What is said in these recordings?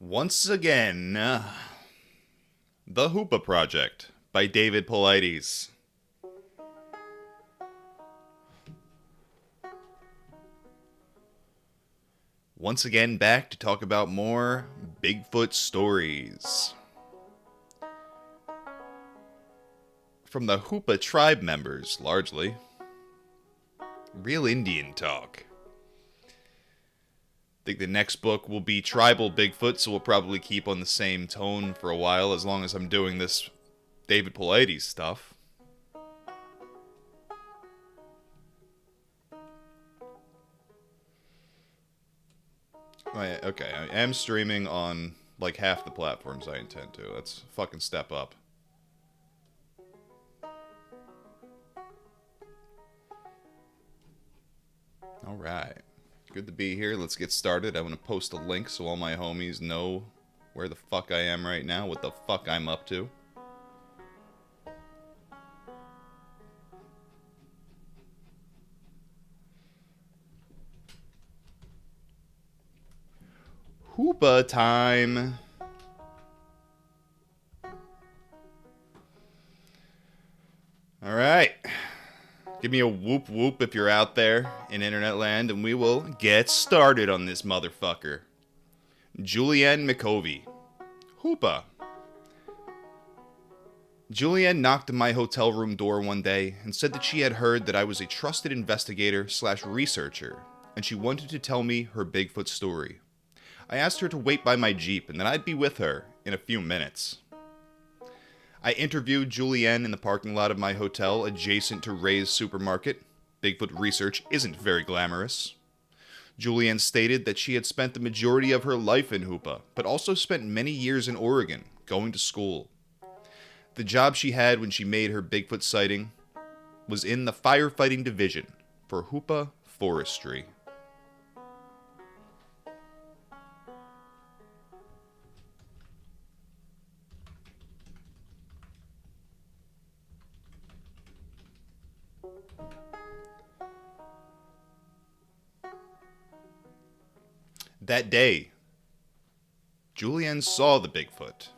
Once again, The Hoopa Project by David Paulides. Once again back to talk about more Bigfoot stories. From the Hoopa tribe members, largely. Real Indian talk. I think the next book will be Tribal Bigfoot, so we'll probably keep on the same tone for a while as long as I'm doing this David Paulides stuff. Okay, I am streaming on like half the platforms I intend to. Let's fucking step up. Alright. Good to be here. Let's get started. I'm going to post a link so all my homies know where the fuck I am right now, what the fuck I'm up to. Hoopa time! Alright. Give me a whoop whoop if you're out there in internet land, and we will get started on this motherfucker. Julianne McCovey. Hoopa. Julianne knocked on my hotel room door one day and said that she had heard that I was a trusted investigator / researcher, and she wanted to tell me her Bigfoot story. I asked her to wait by my Jeep and that I'd be with her in a few minutes. I interviewed Julianne in the parking lot of my hotel adjacent to Ray's supermarket. Bigfoot research isn't very glamorous. Julianne stated that she had spent the majority of her life in Hoopa, but also spent many years in Oregon, going to school. The job she had when she made her Bigfoot sighting was in the firefighting division for Hoopa Forestry. That day, Julianne saw the Bigfoot.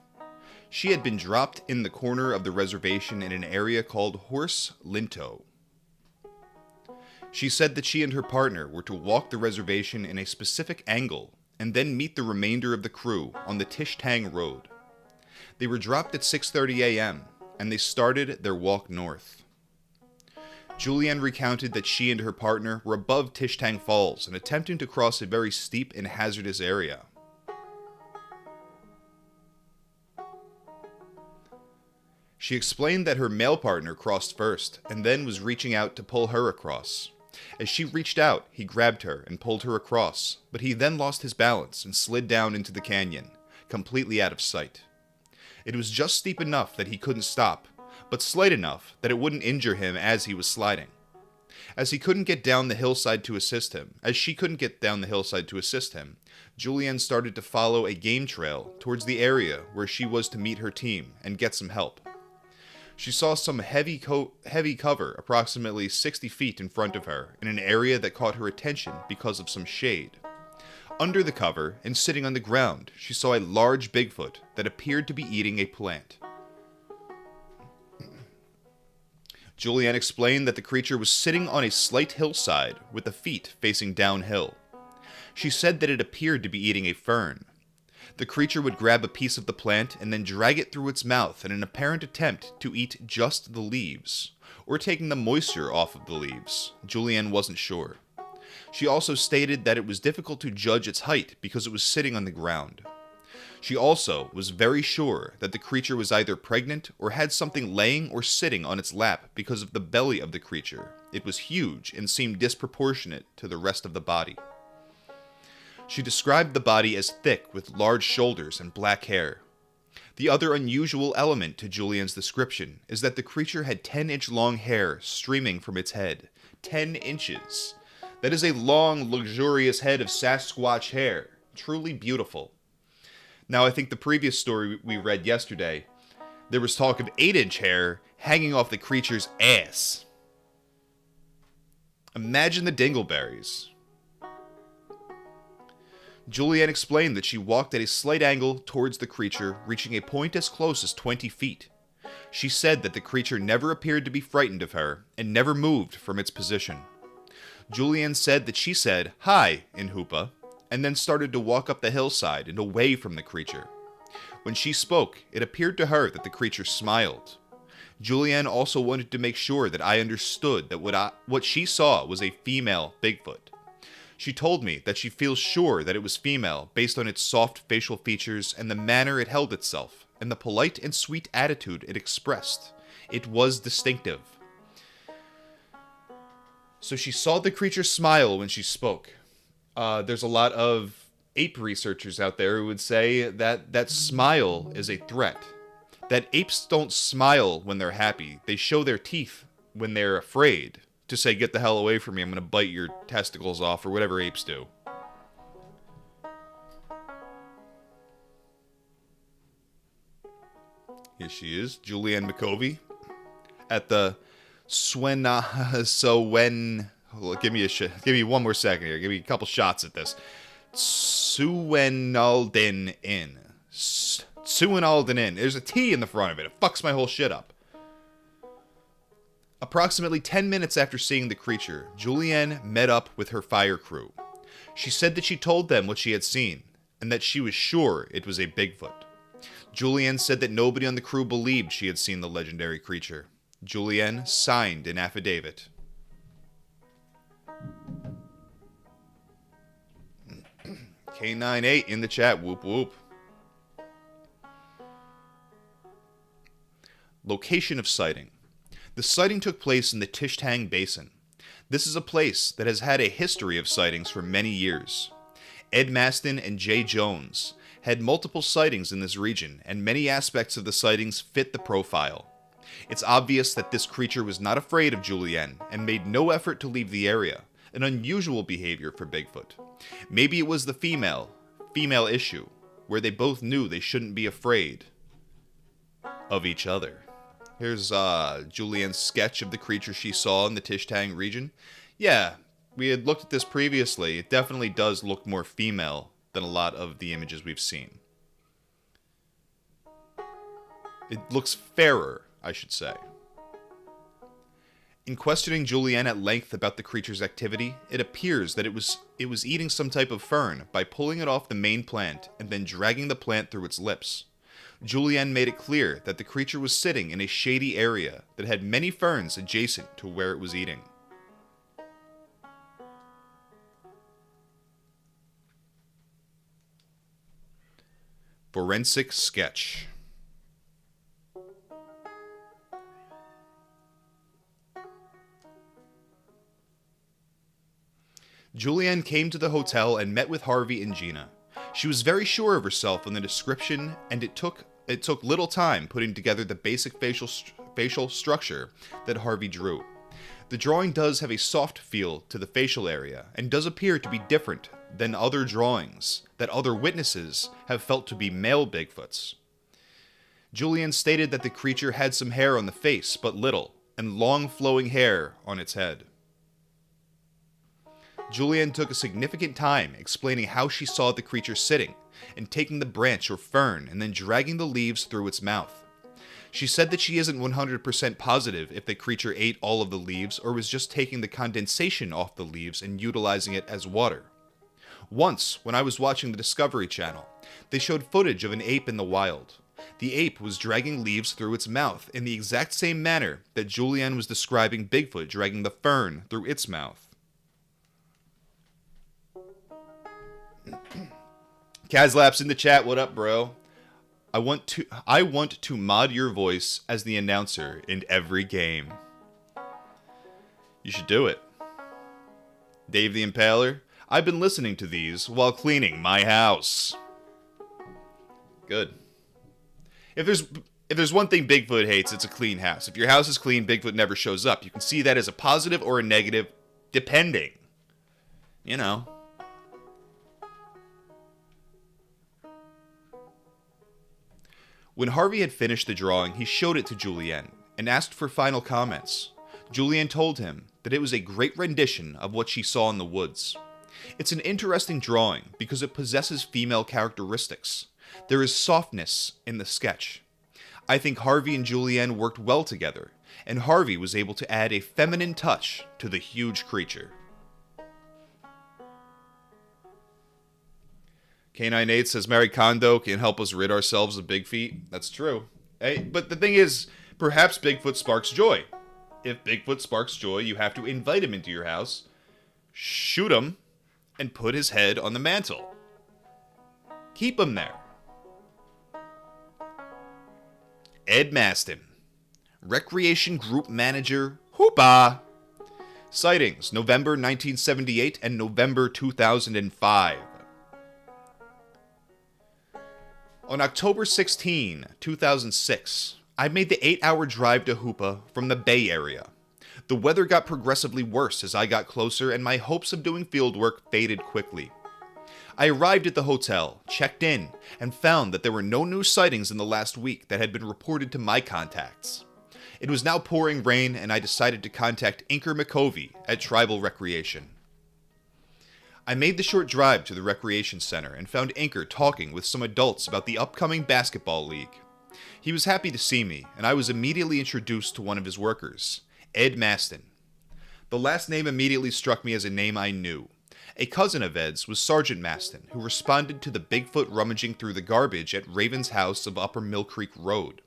She had been dropped in the corner of the reservation in an area called Horse Linto. She said that she and her partner were to walk the reservation in a specific angle and then meet the remainder of the crew on the Tishtang Road. They were dropped at 6:30 a.m. and they started their walk north. Julianne recounted that she and her partner were above Tishtang Falls and attempting to cross a very steep and hazardous area. She explained that her male partner crossed first and then was reaching out to pull her across. As she reached out, he grabbed her and pulled her across, but he then lost his balance and slid down into the canyon, completely out of sight. It was just steep enough that he couldn't stop, but slight enough that it wouldn't injure him as he was sliding. As he couldn't get down the hillside to assist him, Julianne started to follow a game trail towards the area where she was to meet her team and get some help. She saw some heavy cover approximately 60 feet in front of her in an area that caught her attention because of some shade. Under the cover and sitting on the ground, she saw a large Bigfoot that appeared to be eating a plant. Julianne explained that the creature was sitting on a slight hillside with the feet facing downhill. She said that it appeared to be eating a fern. The creature would grab a piece of the plant and then drag it through its mouth in an apparent attempt to eat just the leaves, or taking the moisture off of the leaves. Julianne wasn't sure. She also stated that it was difficult to judge its height because it was sitting on the ground. She also was very sure that the creature was either pregnant or had something laying or sitting on its lap because of the belly of the creature. It was huge and seemed disproportionate to the rest of the body. She described the body as thick with large shoulders and black hair. The other unusual element to Julianne's description is that the creature had 10-inch long hair streaming from its head. 10 inches. That is a long, luxurious head of Sasquatch hair. Truly beautiful. Now, I think the previous story we read yesterday, there was talk of 8-inch hair hanging off the creature's ass. Imagine the dingleberries. Julianne explained that she walked at a slight angle towards the creature, reaching a point as close as 20 feet. She said that the creature never appeared to be frightened of her, and never moved from its position. Julianne said that she said, "Hi," in Hoopa, and then started to walk up the hillside and away from the creature. When she spoke, it appeared to her that the creature smiled. Julianne also wanted to make sure that I understood that what she saw was a female Bigfoot. She told me that she feels sure that it was female based on its soft facial features and the manner it held itself, and the polite and sweet attitude it expressed. It was distinctive. So she saw the creature smile when she spoke. There's a lot of ape researchers out there who would say that that smile is a threat. That apes don't smile when they're happy. They show their teeth when they're afraid to say, "Get the hell away from me, I'm going to bite your testicles off," or whatever apes do. Here she is, Julianne McCovey, at the give me one more second here. Give me a couple shots at this. Suenalden Inn. Suenalden Inn. There's a T in the front of it. It fucks my whole shit up. Approximately 10 minutes after seeing the creature, Julianne met up with her fire crew. She said that she told them what she had seen, and that she was sure it was a Bigfoot. Julianne said that nobody on the crew believed she had seen the legendary creature. Julianne signed an affidavit. K98 in the chat, whoop whoop. Location of sighting. The sighting took place in the Tishtang Basin. This is a place that has had a history of sightings for many years. Ed Mastin and Jay Jones had multiple sightings in this region, and many aspects of the sightings fit the profile. It's obvious that this creature was not afraid of Julianne and made no effort to leave the area, an unusual behavior for Bigfoot. Maybe it was the female issue, where they both knew they shouldn't be afraid of each other. Here's Julianne's sketch of the creature she saw in the Tishtang region. Yeah, we had looked at this previously. It definitely does look more female than a lot of the images we've seen. It looks fairer, I should say. In questioning Julianne at length about the creature's activity, it appears that it was eating some type of fern by pulling it off the main plant and then dragging the plant through its lips. Julianne made it clear that the creature was sitting in a shady area that had many ferns adjacent to where it was eating. Forensic sketch. Julianne came to the hotel and met with Harvey and Gina. She was very sure of herself in the description, and it took little time putting together the basic facial structure that Harvey drew. The drawing does have a soft feel to the facial area, and does appear to be different than other drawings that other witnesses have felt to be male Bigfoots. Julianne stated that the creature had some hair on the face, but little, and long flowing hair on its head. Julianne took a significant time explaining how she saw the creature sitting, and taking the branch or fern and then dragging the leaves through its mouth. She said that she isn't 100% positive if the creature ate all of the leaves or was just taking the condensation off the leaves and utilizing it as water. Once, when I was watching the Discovery Channel, they showed footage of an ape in the wild. The ape was dragging leaves through its mouth in the exact same manner that Julianne was describing Bigfoot dragging the fern through its mouth. Kazlaps in the chat, what up, bro? I want to mod your voice as the announcer in every game. You should do it. Dave the Impaler, I've been listening to these while cleaning my house. Good. If there's one thing Bigfoot hates, it's a clean house. If your house is clean, Bigfoot never shows up. You can see that as a positive or a negative, depending. You know. When Harvey had finished the drawing, he showed it to Julianne and asked for final comments. Julianne told him that it was a great rendition of what she saw in the woods. It's an interesting drawing because it possesses female characteristics. There is softness in the sketch. I think Harvey and Julianne worked well together, and Harvey was able to add a feminine touch to the huge creature. K98 says Mary Kondo can help us rid ourselves of big feet. That's true. Hey, but the thing is, perhaps Bigfoot sparks joy. If Bigfoot sparks joy, you have to invite him into your house, shoot him, and put his head on the mantle. Keep him there. Ed Mastin, Recreation Group Manager, Hoopa. Sightings, November 1978 and November 2005. On October 16, 2006, I made the 8-hour drive to Hoopa from the Bay Area. The weather got progressively worse as I got closer, and my hopes of doing field work faded quickly. I arrived at the hotel, checked in, and found that there were no new sightings in the last week that had been reported to my contacts. It was now pouring rain, and I decided to contact Inker McCovey at Tribal Recreation. I made the short drive to the recreation center and found Inker talking with some adults about the upcoming basketball league. He was happy to see me, and I was immediately introduced to one of his workers, Ed Mastin. The last name immediately struck me as a name I knew. A cousin of Ed's was Sergeant Mastin, who responded to the Bigfoot rummaging through the garbage at Raven's house of Upper Mill Creek Road.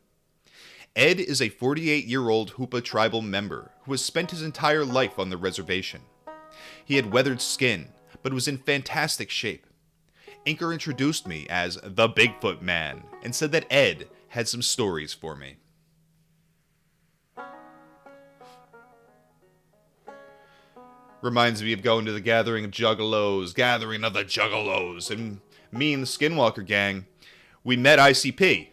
Ed is a 48-year-old Hoopa tribal member who has spent his entire life on the reservation. He had weathered skin, but was in fantastic shape. Inker introduced me as the Bigfoot Man and said that Ed had some stories for me. Reminds me of going to the gathering of the Juggalos, and me and the Skinwalker gang, we met ICP,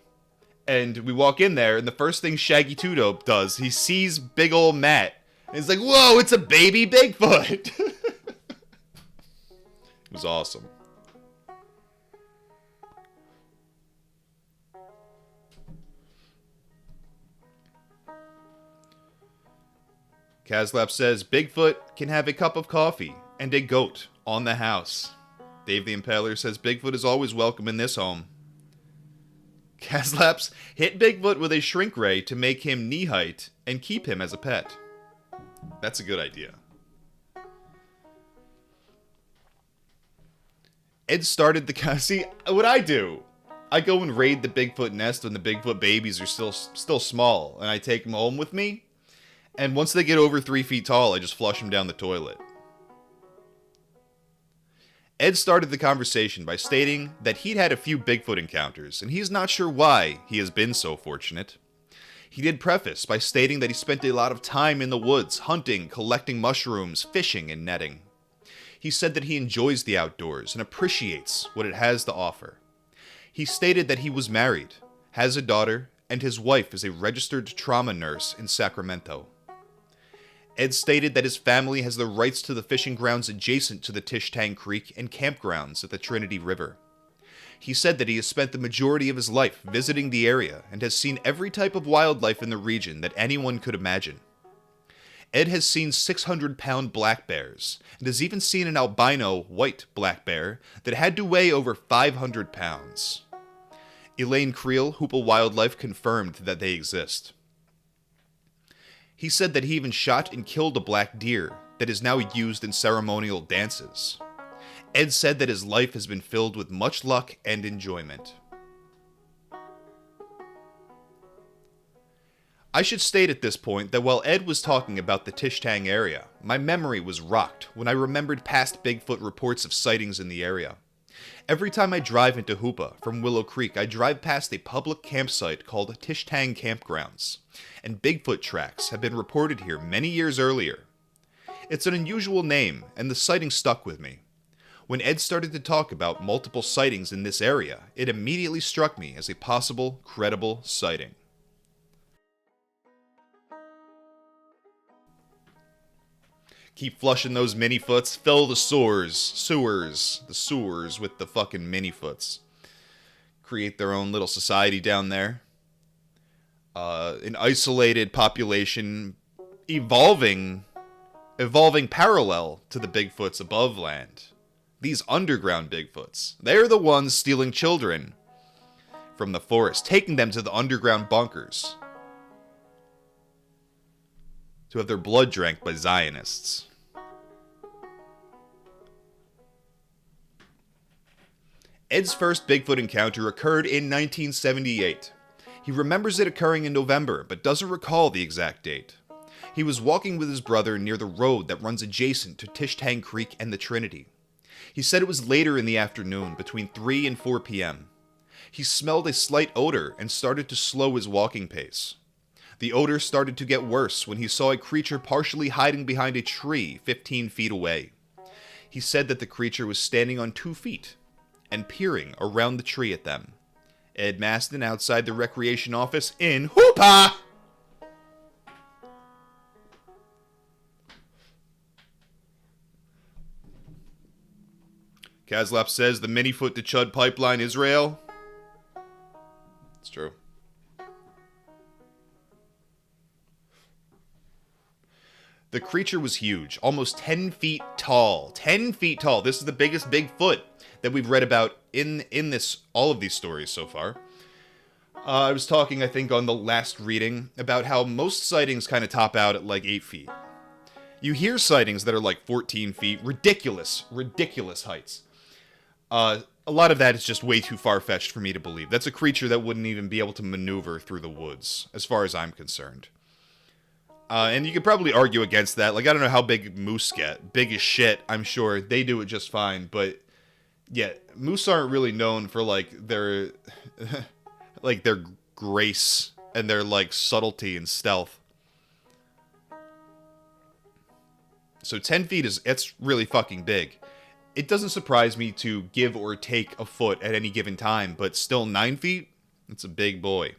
and we walk in there, and the first thing Shaggy Two Dope does, he sees big old Matt, and he's like, whoa, it's a baby Bigfoot! It was awesome. Kazlap says, Bigfoot can have a cup of coffee and a goat on the house. Dave the Impaler says, Bigfoot is always welcome in this home. Kazlaps, hit Bigfoot with a shrink ray to make him knee height and keep him as a pet. That's a good idea. Ed started the... See, what I do, I go and raid the Bigfoot nest when the Bigfoot babies are still small, and I take them home with me. And once they get over 3 feet tall, I just flush them down the toilet. Ed started the conversation by stating that he'd had a few Bigfoot encounters, and he's not sure why he has been so fortunate. He did preface by stating that he spent a lot of time in the woods, hunting, collecting mushrooms, fishing, and netting. He said that he enjoys the outdoors and appreciates what it has to offer. He stated that he was married, has a daughter, and his wife is a registered trauma nurse in Sacramento. Ed stated that his family has the rights to the fishing grounds adjacent to the Tishtang Creek and campgrounds at the Trinity River. He said that he has spent the majority of his life visiting the area and has seen every type of wildlife in the region that anyone could imagine. Ed has seen 600-pound black bears, and has even seen an albino white black bear that had to weigh over 500 pounds. Elaine Creel, Hoopa Wildlife, confirmed that they exist. He said that he even shot and killed a black deer that is now used in ceremonial dances. Ed said that his life has been filled with much luck and enjoyment. I should state at this point that while Ed was talking about the Tishtang area, my memory was rocked when I remembered past Bigfoot reports of sightings in the area. Every time I drive into Hoopa from Willow Creek, I drive past a public campsite called Tishtang Campgrounds, and Bigfoot tracks have been reported here many years earlier. It's an unusual name, and the sighting stuck with me. When Ed started to talk about multiple sightings in this area, it immediately struck me as a possible, credible sighting. Keep flushing those mini-foots. Fill the sewers with the fucking mini-foots. Create their own little society down there. An isolated population evolving parallel to the Bigfoots above land. These underground Bigfoots. They're the ones stealing children from the forest, taking them to the underground bunkers to have their blood drank by Zionists. Ed's first Bigfoot encounter occurred in 1978. He remembers it occurring in November, but doesn't recall the exact date. He was walking with his brother near the road that runs adjacent to Tishtang Creek and the Trinity. He said it was later in the afternoon, between 3 and 4 p.m. He smelled a slight odor and started to slow his walking pace. The odor started to get worse when he saw a creature partially hiding behind a tree 15 feet away. He said that the creature was standing on 2 feet and peering around the tree at them. Ed Mastin outside the recreation office in Hoopa! Kazlap says the Minifoot to Chud pipeline Israel. It's true. The creature was huge, almost 10 feet tall. 10 feet tall. This is the biggest Bigfoot that we've read about in all of these stories so far. I was talking, I think, on the last reading about how most sightings kind of top out at like 8 feet. You hear sightings that are like 14 feet. Ridiculous heights. A lot of that is just way too far-fetched for me to believe. That's a creature that wouldn't even be able to maneuver through the woods, as far as I'm concerned. And you could probably argue against that. Like, I don't know how big moose get. Big as shit, I'm sure. They do it just fine. But, yeah, moose aren't really known for, like, their like, their grace and their, like, subtlety and stealth. So 10 feet it's really fucking big. It doesn't surprise me to give or take a foot at any given time, but still 9 feet? It's a big boy.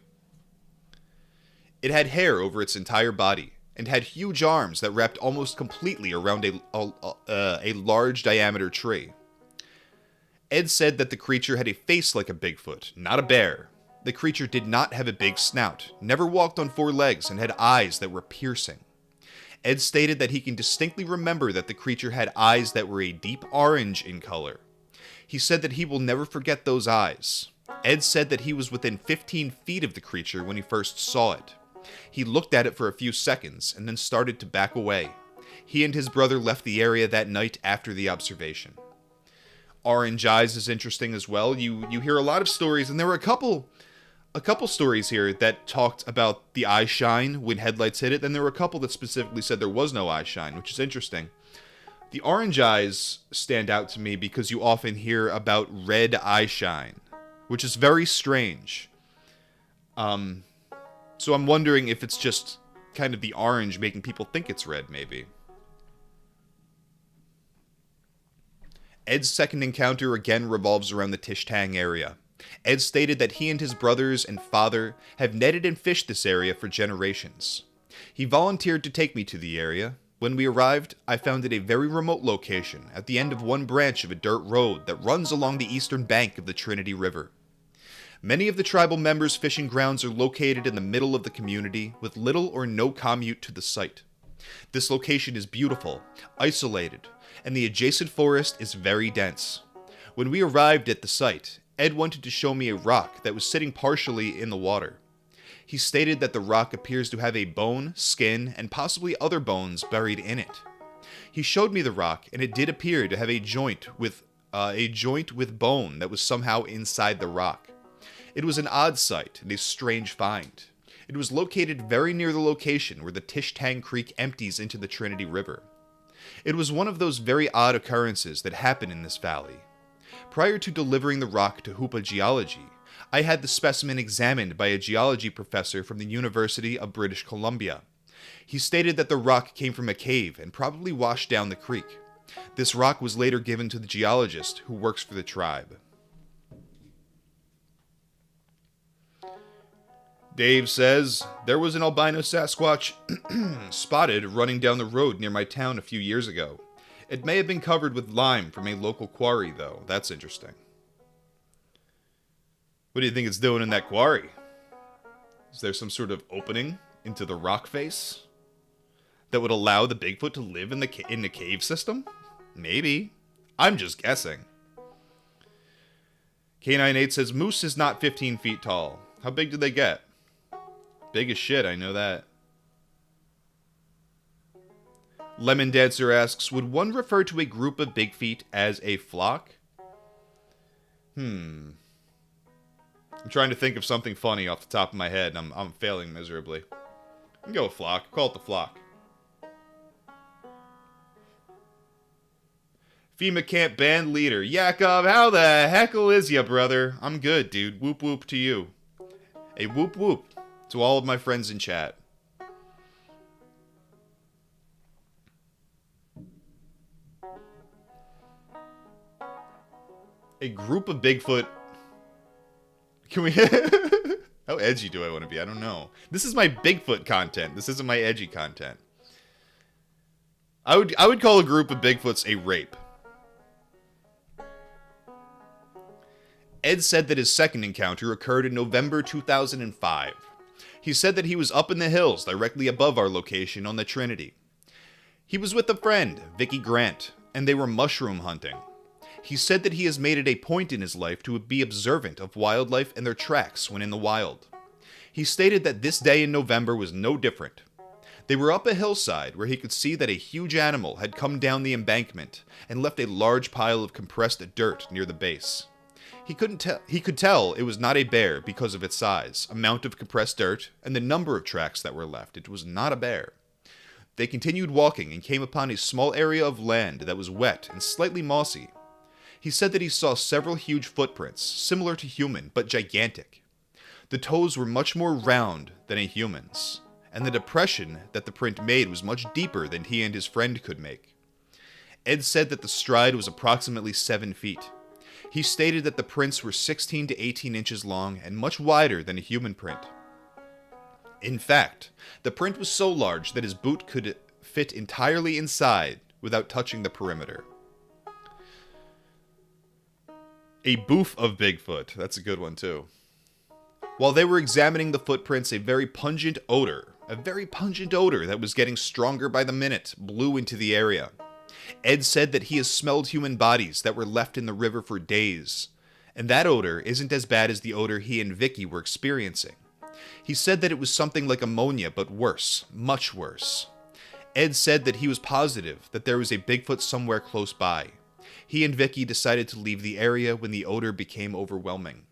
It had hair over its entire body, and had huge arms that wrapped almost completely around a large diameter tree. Ed said that the creature had a face like a Bigfoot, not a bear. The creature did not have a big snout, never walked on 4 legs, and had eyes that were piercing. Ed stated that he can distinctly remember that the creature had eyes that were a deep orange in color. He said that he will never forget those eyes. Ed said that he was within 15 feet of the creature when he first saw it. He looked at it for a few seconds and then started to back away. He and his brother left the area that night after the observation. Orange eyes is interesting as well. You hear a lot of stories, and there were a couple stories here that talked about the eye shine when headlights hit it. Then there were a couple that specifically said there was no eye shine, which is interesting. The orange eyes stand out to me because you often hear about red eye shine, which is very strange. So I'm wondering if it's just kind of the orange making people think it's red, maybe. Ed's second encounter again revolves around the Tishtang area. Ed stated that he and his brothers and father have netted and fished this area for generations. He volunteered to take me to the area. When we arrived, I found it a very remote location at the end of one branch of a dirt road that runs along the eastern bank of the Trinity River. Many of the tribal members' fishing grounds are located in the middle of the community with little or no commute to the site. This location is beautiful, isolated, and the adjacent forest is very dense. When we arrived at the site, Ed wanted to show me a rock that was sitting partially in the water. He stated that the rock appears to have a bone, skin, and possibly other bones buried in it. He showed me the rock, and it did appear to have a joint with bone that was somehow inside the rock. It was an odd sight and a strange find. It was located very near the location where the Tishtang Creek empties into the Trinity River. It was one of those very odd occurrences that happen in this valley. Prior to delivering the rock to Hoopa Geology, I had the specimen examined by a geology professor from the University of British Columbia. He stated that the rock came from a cave and probably washed down the creek. This rock was later given to the geologist who works for the tribe. Dave says, there was an albino Sasquatch spotted running down the road near my town a few years ago. It may have been covered with lime from a local quarry, though. That's interesting. What do you think it's doing in that quarry? Is there some sort of opening into the rock face that would allow the Bigfoot to live in the cave system? Maybe. I'm just guessing. K98 says, moose is not 15 feet tall. How big did they get? Big as shit, I know that. Lemon Dancer asks, would one refer to a group of big feet as a flock? I'm trying to think of something funny off the top of my head, and I'm failing miserably. I can go with flock. Call it the flock. FEMA Camp Band Leader. Yakov, how the heckle is ya, brother? I'm good, dude. Whoop whoop to you. A whoop whoop to all of my friends in chat. A group of Bigfoot. Can we... How edgy do I want to be? I don't know. This is my Bigfoot content. This isn't my edgy content. I would call a group of Bigfoots a rape. Ed said that his second encounter occurred in November 2005. He said that he was up in the hills directly above our location on the Trinity. He was with a friend, Vicky Grant, and they were mushroom hunting. He said that he has made it a point in his life to be observant of wildlife and their tracks when in the wild. He stated that this day in November was no different. They were up a hillside where he could see that a huge animal had come down the embankment and left a large pile of compressed dirt near the base. He could tell it was not a bear because of its size, amount of compressed dirt, and the number of tracks that were left. It was not a bear. They continued walking and came upon a small area of land that was wet and slightly mossy. He said that he saw several huge footprints, similar to human, but gigantic. The toes were much more round than a human's, and the depression that the print made was much deeper than he and his friend could make. Ed said that the stride was approximately 7 feet. He stated that the prints were 16 to 18 inches long and much wider than a human print. In fact, the print was so large that his boot could fit entirely inside without touching the perimeter. A boof of Bigfoot. That's a good one, too. While they were examining the footprints, a very pungent odor that was getting stronger by the minute, blew into the area. Ed said that he has smelled human bodies that were left in the river for days, and that odor isn't as bad as the odor he and Vicky were experiencing. He said that it was something like ammonia, but worse, much worse. Ed said that he was positive that there was a Bigfoot somewhere close by. He and Vicky decided to leave the area when the odor became overwhelming.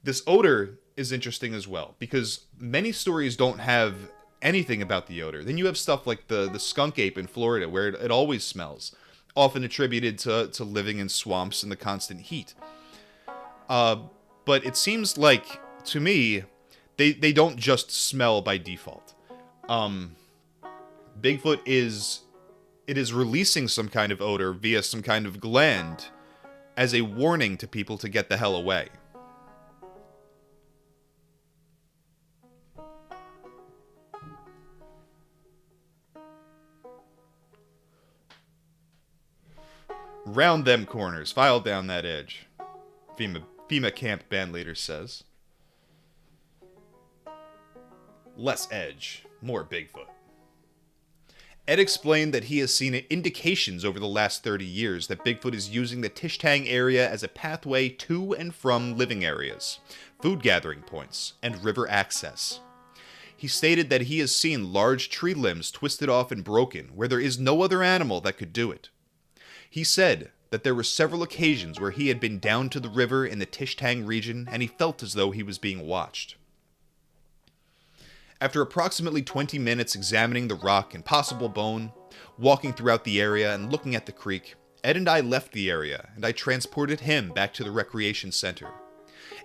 This odor is interesting as well, because many stories don't have anything about the odor. Then you have stuff like the skunk ape in Florida, where it always smells, often attributed to living in swamps and the constant heat. But it seems like, to me, they don't just smell by default. Bigfoot is releasing some kind of odor via some kind of gland as a warning to people to get the hell away. Round them corners, file down that edge, FEMA Camp Bandleader says. Less edge, more Bigfoot. Ed explained that he has seen indications over the last 30 years that Bigfoot is using the Tishtang area as a pathway to and from living areas, food gathering points, and river access. He stated that he has seen large tree limbs twisted off and broken where there is no other animal that could do it. He said that there were several occasions where he had been down to the river in the Tishtang region and he felt as though he was being watched. After approximately 20 minutes examining the rock and possible bone, walking throughout the area and looking at the creek, Ed and I left the area and I transported him back to the recreation center.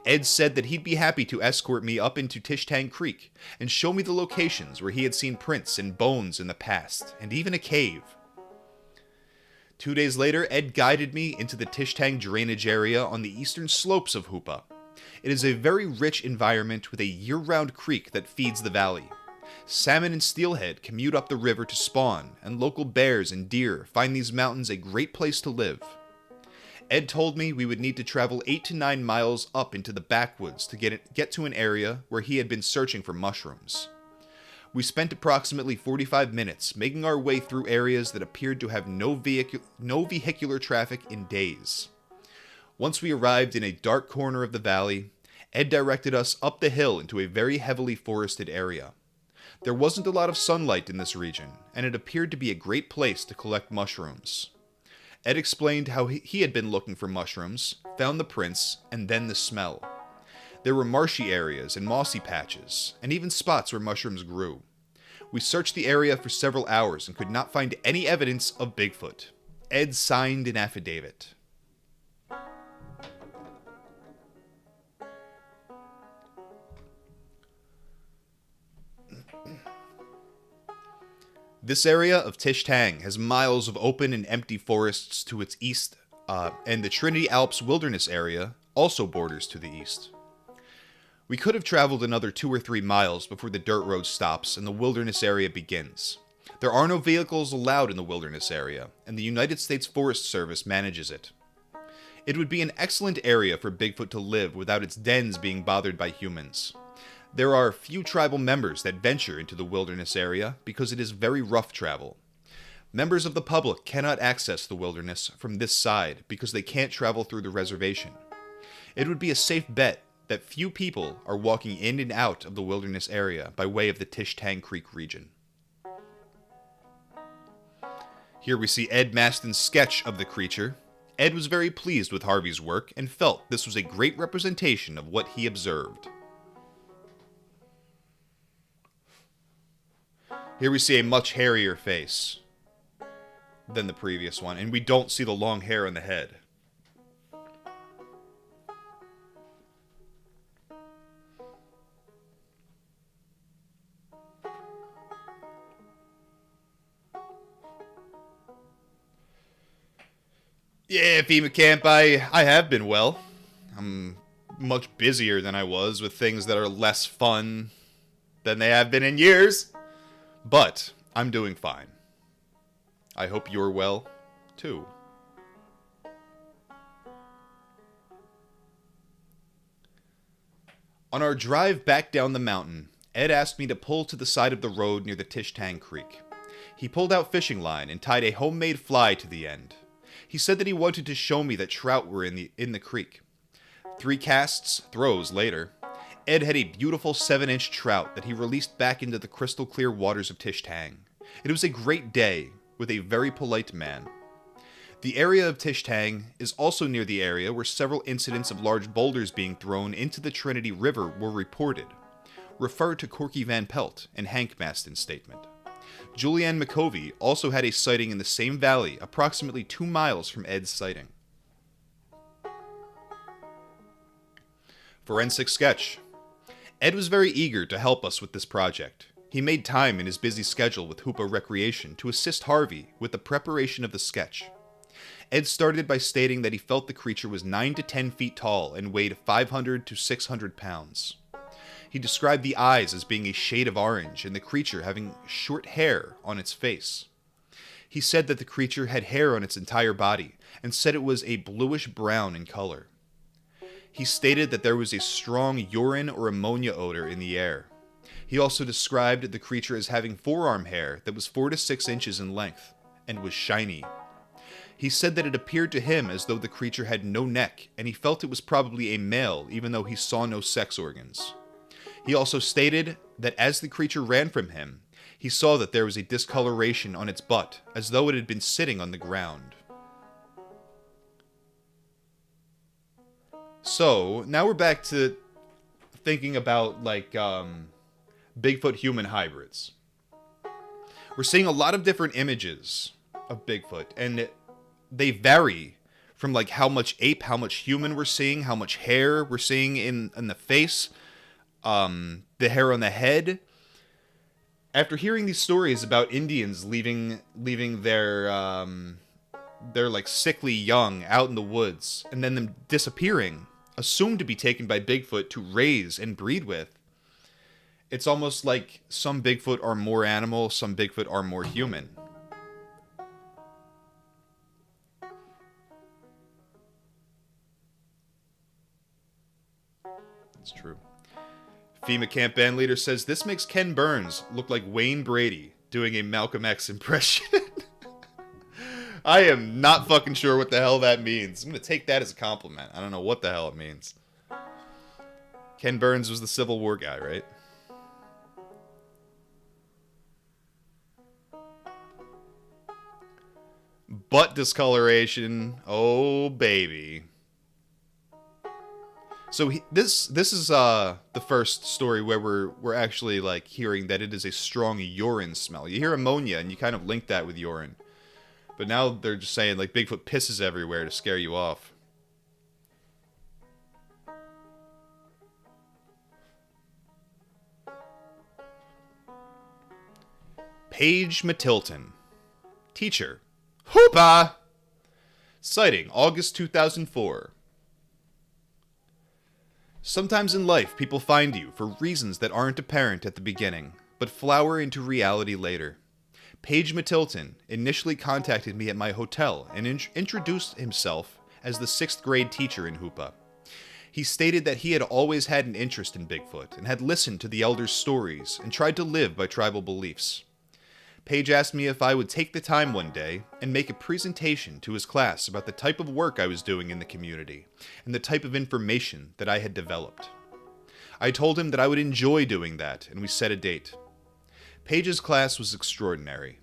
Ed said that he'd be happy to escort me up into Tishtang Creek and show me the locations where he had seen prints and bones in the past, and even a cave. 2 days later, Ed guided me into the Tishtang drainage area on the eastern slopes of Hoopa. It is a very rich environment with a year-round creek that feeds the valley. Salmon and steelhead commute up the river to spawn, and local bears and deer find these mountains a great place to live. Ed told me we would need to travel 8 to 9 miles up into the backwoods to get to an area where he had been searching for mushrooms. We spent approximately 45 minutes making our way through areas that appeared to have no vehicular traffic in days. Once we arrived in a dark corner of the valley, Ed directed us up the hill into a very heavily forested area. There wasn't a lot of sunlight in this region, and it appeared to be a great place to collect mushrooms. Ed explained how he had been looking for mushrooms, found the prints, and then the smell. There were marshy areas and mossy patches, and even spots where mushrooms grew. We searched the area for several hours and could not find any evidence of Bigfoot. Ed signed an affidavit. This area of Tish Tang has miles of open and empty forests to its east, and the Trinity Alps Wilderness area also borders to the east. We could have traveled another 2 or 3 miles before the dirt road stops and the wilderness area begins. There are no vehicles allowed in the wilderness area, and the United States Forest Service manages it. It would be an excellent area for Bigfoot to live without its dens being bothered by humans. There are few tribal members that venture into the wilderness area because it is very rough travel. Members of the public cannot access the wilderness from this side because they can't travel through the reservation. It would be a safe bet that few people are walking in and out of the wilderness area by way of the Tish Tang Creek region. Here we see Ed Mastin's sketch of the creature. Ed was very pleased with Harvey's work and felt this was a great representation of what he observed. Here we see a much hairier face than the previous one, and we don't see the long hair on the head. Yeah, FEMA camp, I have been well. I'm much busier than I was with things that are less fun than they have been in years. But I'm doing fine. I hope you're well, too. On our drive back down the mountain, Ed asked me to pull to the side of the road near the Tish Tang Creek. He pulled out fishing line and tied a homemade fly to the end. He said that he wanted to show me that trout were in the creek. 3 casts, throws later, Ed had a beautiful 7-inch trout that he released back into the crystal clear waters of Tish Tang. It was a great day with a very polite man. The area of Tish Tang is also near the area where several incidents of large boulders being thrown into the Trinity River were reported. Refer to Corky Van Pelt and Hank Mastin's statement. Julianne McCovey also had a sighting in the same valley approximately 2 miles from Ed's sighting. Forensic sketch. Ed was very eager to help us with this project. He made time in his busy schedule with Hoopa Recreation to assist Harvey with the preparation of the sketch. Ed started by stating that he felt the creature was 9 to 10 feet tall and weighed 500 to 600 pounds. He described the eyes as being a shade of orange and the creature having short hair on its face. He said that the creature had hair on its entire body and said it was a bluish-brown in color. He stated that there was a strong urine or ammonia odor in the air. He also described the creature as having forearm hair that was 4 to 6 inches in length and was shiny. He said that it appeared to him as though the creature had no neck, and he felt it was probably a male even though he saw no sex organs. He also stated that as the creature ran from him, he saw that there was a discoloration on its butt as though it had been sitting on the ground. So, now we're back to thinking about, Bigfoot human hybrids. We're seeing a lot of different images of Bigfoot, and they vary from, how much ape, how much human we're seeing, how much hair we're seeing in the face, the hair on the head. After hearing these stories about Indians leaving their sickly young out in the woods, and then them disappearing, assumed to be taken by Bigfoot to raise and breed with, it's almost like some Bigfoot are more animal, some Bigfoot are more human. It's true. FEMA camp band leader says this makes Ken Burns look like Wayne Brady doing a Malcolm X impression. I am not fucking sure what the hell that means. I'm going to take that as a compliment. I don't know what the hell it means. Ken Burns was the Civil War guy, right? Butt discoloration. Oh, baby. So this is the first story where we're actually like hearing that it is a strong urine smell. You hear ammonia and you kind of link that with urine. But now they're just saying like Bigfoot pisses everywhere to scare you off. Paige Matilton. Teacher. Hoopa! Sighting, August 2004. Sometimes in life, people find you for reasons that aren't apparent at the beginning, but flower into reality later. Paige Matilton initially contacted me at my hotel and introduced himself as the 6th grade teacher in Hoopa. He stated that he had always had an interest in Bigfoot and had listened to the elders' stories and tried to live by tribal beliefs. Paige asked me if I would take the time one day and make a presentation to his class about the type of work I was doing in the community and the type of information that I had developed. I told him that I would enjoy doing that, and we set a date. Paige's class was extraordinary.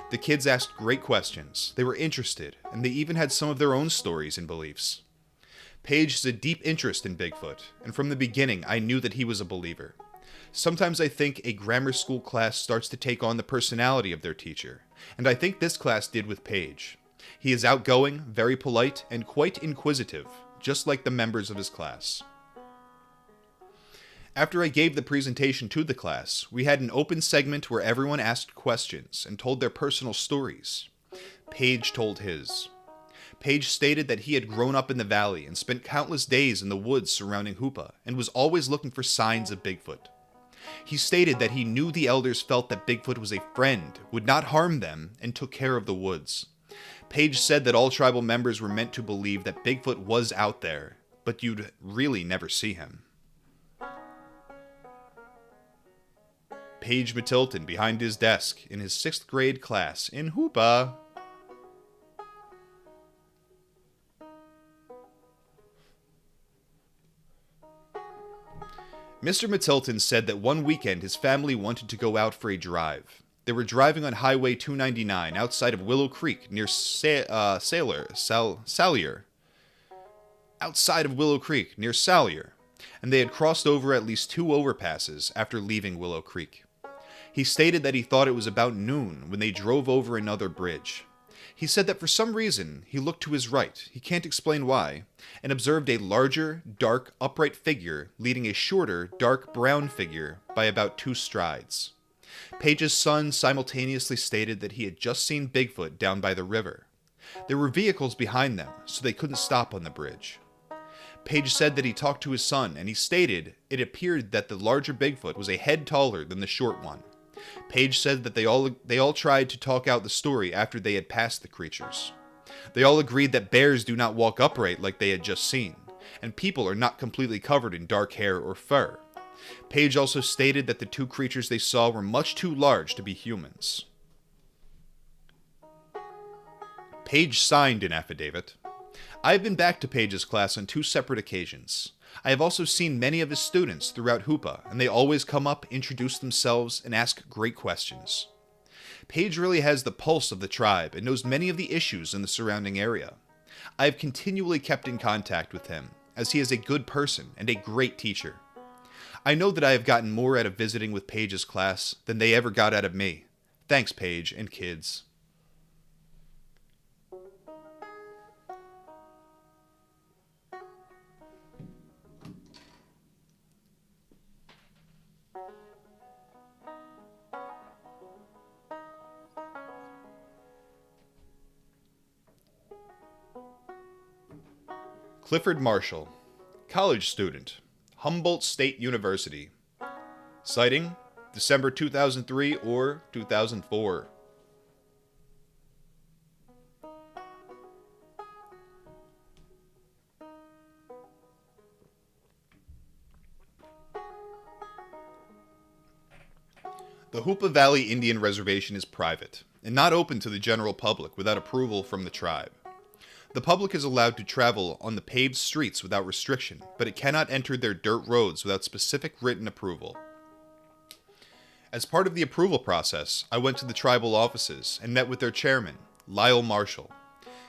The kids asked great questions, they were interested, and they even had some of their own stories and beliefs. Paige has a deep interest in Bigfoot, and from the beginning I knew that he was a believer. Sometimes I think a grammar school class starts to take on the personality of their teacher, and I think this class did with Paige. He is outgoing, very polite, and quite inquisitive, just like the members of his class. After I gave the presentation to the class, we had an open segment where everyone asked questions and told their personal stories. Paige told his. Paige stated that he had grown up in the valley and spent countless days in the woods surrounding Hoopa and was always looking for signs of Bigfoot. He stated that he knew the elders felt that Bigfoot was a friend, would not harm them, and took care of the woods. Paige said that all tribal members were meant to believe that Bigfoot was out there, but you'd really never see him. Paige Matilton behind his desk in his 6th grade class in Hoopa. Mr. Matilton said that one weekend his family wanted to go out for a drive. They were driving on Highway 299 outside of Willow Creek near Salyer. Outside of Willow Creek near Salyer, and they had crossed over at least 2 overpasses after leaving Willow Creek. He stated that he thought it was about noon when they drove over another bridge. He said that for some reason he looked to his right, he can't explain why, and observed a larger, dark, upright figure leading a shorter, dark brown figure by about 2 strides. Paige's son simultaneously stated that he had just seen Bigfoot down by the river. There were vehicles behind them, so they couldn't stop on the bridge. Paige said that he talked to his son, and he stated it appeared that the larger Bigfoot was a head taller than the short one. Paige said that they all tried to talk out the story after they had passed the creatures. They all agreed that bears do not walk upright like they had just seen, and people are not completely covered in dark hair or fur. Paige also stated that the 2 creatures they saw were much too large to be humans. Paige signed an affidavit. I have been back to Paige's class on 2 separate occasions. I have also seen many of his students throughout Hoopa, and they always come up, introduce themselves, and ask great questions. Paige really has the pulse of the tribe and knows many of the issues in the surrounding area. I have continually kept in contact with him, as he is a good person and a great teacher. I know that I have gotten more out of visiting with Paige's class than they ever got out of me. Thanks, Paige and kids. Clifford Marshall, college student, Humboldt State University. Sighting, December 2003 or 2004. The Hoopa Valley Indian Reservation is private, and not open to the general public without approval from the tribe. The public is allowed to travel on the paved streets without restriction, but it cannot enter their dirt roads without specific written approval. As part of the approval process, I went to the tribal offices and met with their chairman, Lyle Marshall.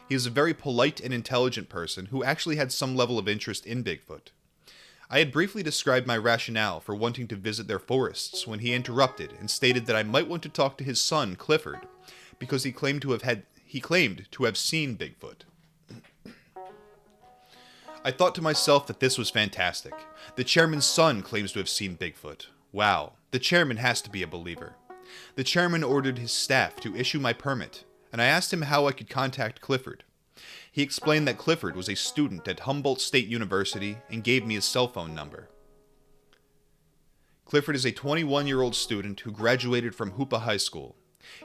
He is a very polite and intelligent person who actually had some level of interest in Bigfoot. I had briefly described my rationale for wanting to visit their forests when he interrupted and stated that I might want to talk to his son, Clifford, because he claimed to have seen Bigfoot. I thought to myself that this was fantastic. The chairman's son claims to have seen Bigfoot. Wow, the chairman has to be a believer. The chairman ordered his staff to issue my permit, and I asked him how I could contact Clifford. He explained that Clifford was a student at Humboldt State University and gave me his cell phone number. Clifford is a 21-year-old student who graduated from Hoopa High School.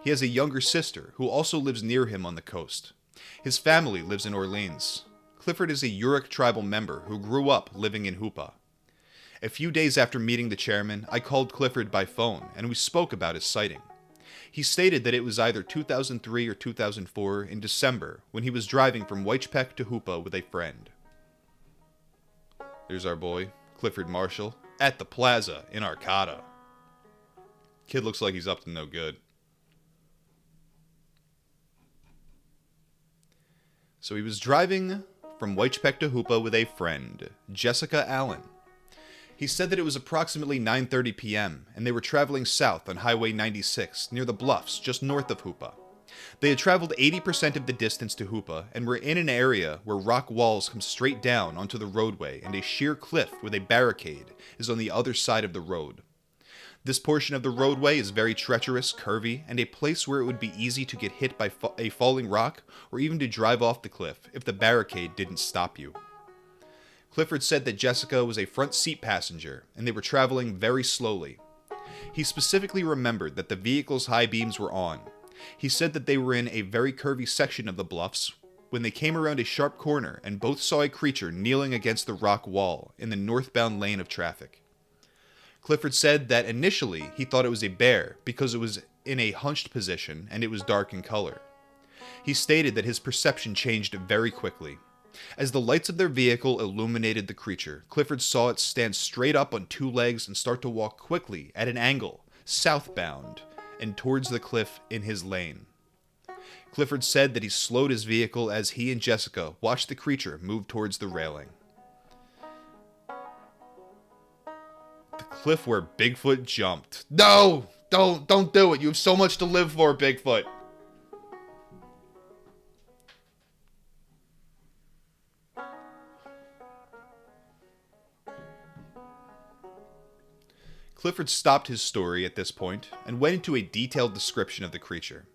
He has a younger sister who also lives near him on the coast. His family lives in Orleans. Clifford is a Yurok tribal member who grew up living in Hoopa. A few days after meeting the chairman, I called Clifford by phone and we spoke about his sighting. He stated that it was either 2003 or 2004 in December when he was driving from Whitechpec to Hoopa with a friend. There's our boy, Clifford Marshall, at the plaza in Arcata. Kid looks like he's up to no good. So he was driving from Whitechpec to Hoopa with a friend, Jessica Allen. He said that it was approximately 9:30 p.m., and they were traveling south on Highway 96 near the bluffs just north of Hoopa. They had traveled 80% of the distance to Hoopa and were in an area where rock walls come straight down onto the roadway and a sheer cliff with a barricade is on the other side of the road. This portion of the roadway is very treacherous, curvy, and a place where it would be easy to get hit by a falling rock or even to drive off the cliff if the barricade didn't stop you. Clifford said that Jessica was a front seat passenger, and they were traveling very slowly. He specifically remembered that the vehicle's high beams were on. He said that they were in a very curvy section of the bluffs when they came around a sharp corner and both saw a creature kneeling against the rock wall in the northbound lane of traffic. Clifford said that initially he thought it was a bear because it was in a hunched position and it was dark in color. He stated that his perception changed very quickly. As the lights of their vehicle illuminated the creature, Clifford saw it stand straight up on two legs and start to walk quickly at an angle, southbound, and towards the cliff in his lane. Clifford said that he slowed his vehicle as he and Jessica watched the creature move towards the railing. The cliff where Bigfoot jumped. No! Don't do it! You have so much to live for, Bigfoot! Clifford stopped his story at this point and went into a detailed description of the creature.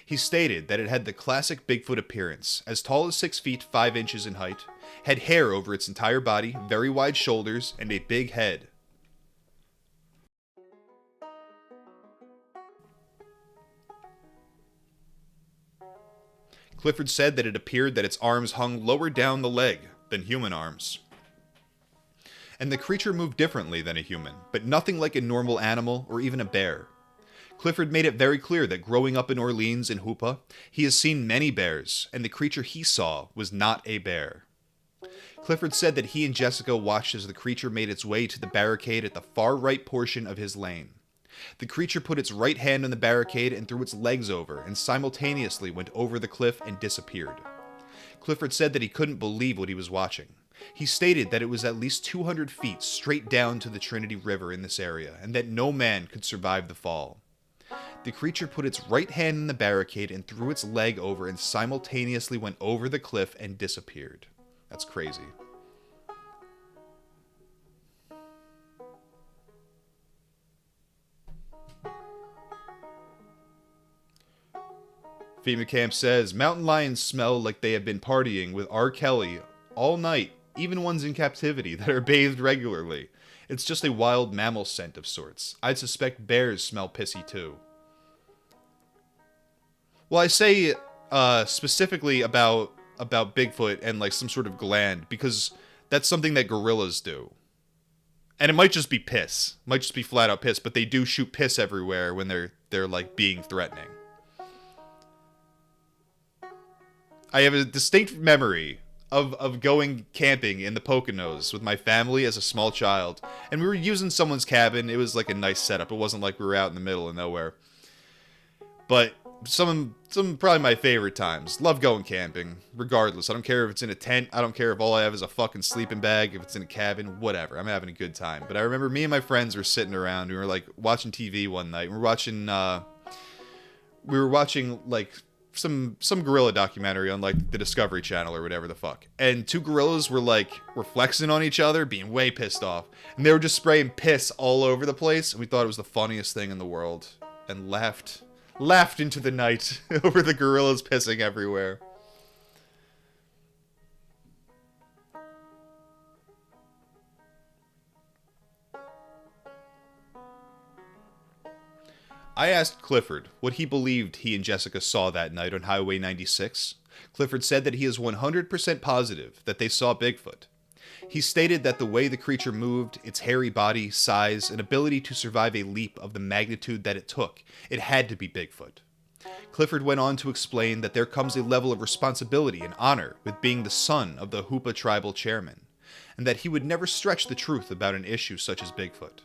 He stated that it had the classic Bigfoot appearance, as tall as 6 feet 5 inches in height, had hair over its entire body, very wide shoulders, and a big head. Clifford said that it appeared that its arms hung lower down the leg than human arms. And the creature moved differently than a human, but nothing like a normal animal or even a bear. Clifford made it very clear that growing up in Orleans and Hoopa, he has seen many bears, and the creature he saw was not a bear. Clifford said that he and Jessica watched as the creature made its way to the barricade at the far right portion of his lane. The creature put its right hand on the barricade and threw its legs over, and simultaneously went over the cliff and disappeared. Clifford said that he couldn't believe what he was watching. He stated that it was at least 200 feet straight down to the Trinity River in this area, and that no man could survive the fall. The creature put its right hand in the barricade and threw its leg over and simultaneously went over the cliff and disappeared. That's crazy. FEMA Camp says, mountain lions smell like they have been partying with R. Kelly all night, even ones in captivity that are bathed regularly. It's just a wild mammal scent of sorts. I'd suspect bears smell pissy too. Well, I say specifically about Bigfoot and like some sort of gland because that's something that gorillas do. And it might just be piss. It might just be flat out piss, but they do shoot piss everywhere when they're like being threatening. I have a distinct memory of going camping in the Poconos with my family as a small child. And we were using someone's cabin. It was like a nice setup. It wasn't like we were out in the middle of nowhere. But some probably my favorite times. Love going camping, regardless. I don't care if it's in a tent. I don't care if all I have is a fucking sleeping bag. If it's in a cabin, whatever. I'm having a good time. But I remember me and my friends were sitting around. We were like watching TV one night. We were watching like some gorilla documentary on like the Discovery Channel or whatever the fuck. And two gorillas were flexing on each other, being way pissed off. And they were just spraying piss all over the place. And we thought it was the funniest thing in the world. And laughed into the night over the gorillas pissing everywhere. I asked Clifford what he believed he and Jessica saw that night on Highway 96. Clifford said that he is 100% positive that they saw Bigfoot. He stated that the way the creature moved, its hairy body, size, and ability to survive a leap of the magnitude that it took, it had to be Bigfoot. Clifford went on to explain that there comes a level of responsibility and honor with being the son of the Hoopa tribal chairman, and that he would never stretch the truth about an issue such as Bigfoot.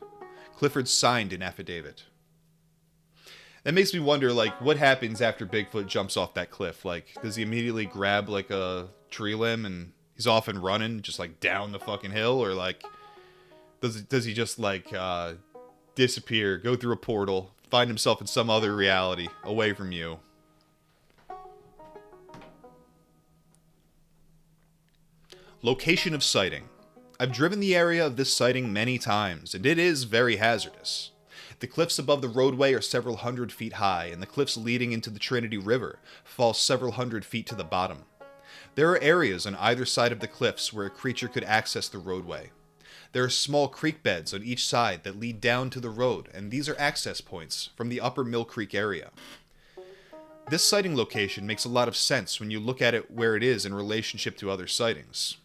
Clifford signed an affidavit. That makes me wonder, what happens after Bigfoot jumps off that cliff? Does he immediately grab, a tree limb and he's off and running, just, down the fucking hill? Or, does he just, disappear, go through a portal, find himself in some other reality, away from you? Location of sighting. I've driven the area of this sighting many times, and it is very hazardous. The cliffs above the roadway are several hundred feet high, and the cliffs leading into the Trinity River fall several hundred feet to the bottom. There are areas on either side of the cliffs where a creature could access the roadway. There are small creek beds on each side that lead down to the road, and these are access points from the upper Mill Creek area. This sighting location makes a lot of sense when you look at it where it is in relationship to other sightings.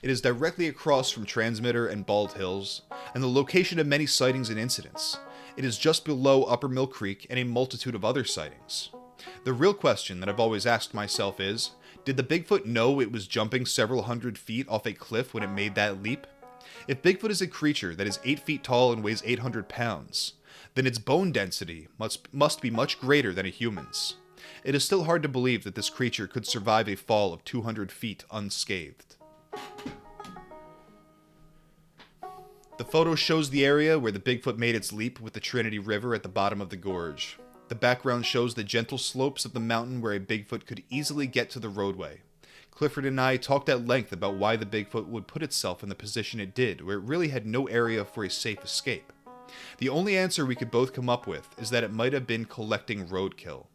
It is directly across from Transmitter and Bald Hills, and the location of many sightings and incidents. It is just below Upper Mill Creek and a multitude of other sightings. The real question that I've always asked myself is, did the Bigfoot know it was jumping several hundred feet off a cliff when it made that leap? If Bigfoot is a creature that is 8 feet tall and weighs 800 pounds, then its bone density must be much greater than a human's. It is still hard to believe that this creature could survive a fall of 200 feet unscathed. The photo shows the area where the Bigfoot made its leap with the Trinity River at the bottom of the gorge. The background shows the gentle slopes of the mountain where a Bigfoot could easily get to the roadway. Clifford and I talked at length about why the Bigfoot would put itself in the position it did, where it really had no area for a safe escape. The only answer we could both come up with is that it might have been collecting roadkill.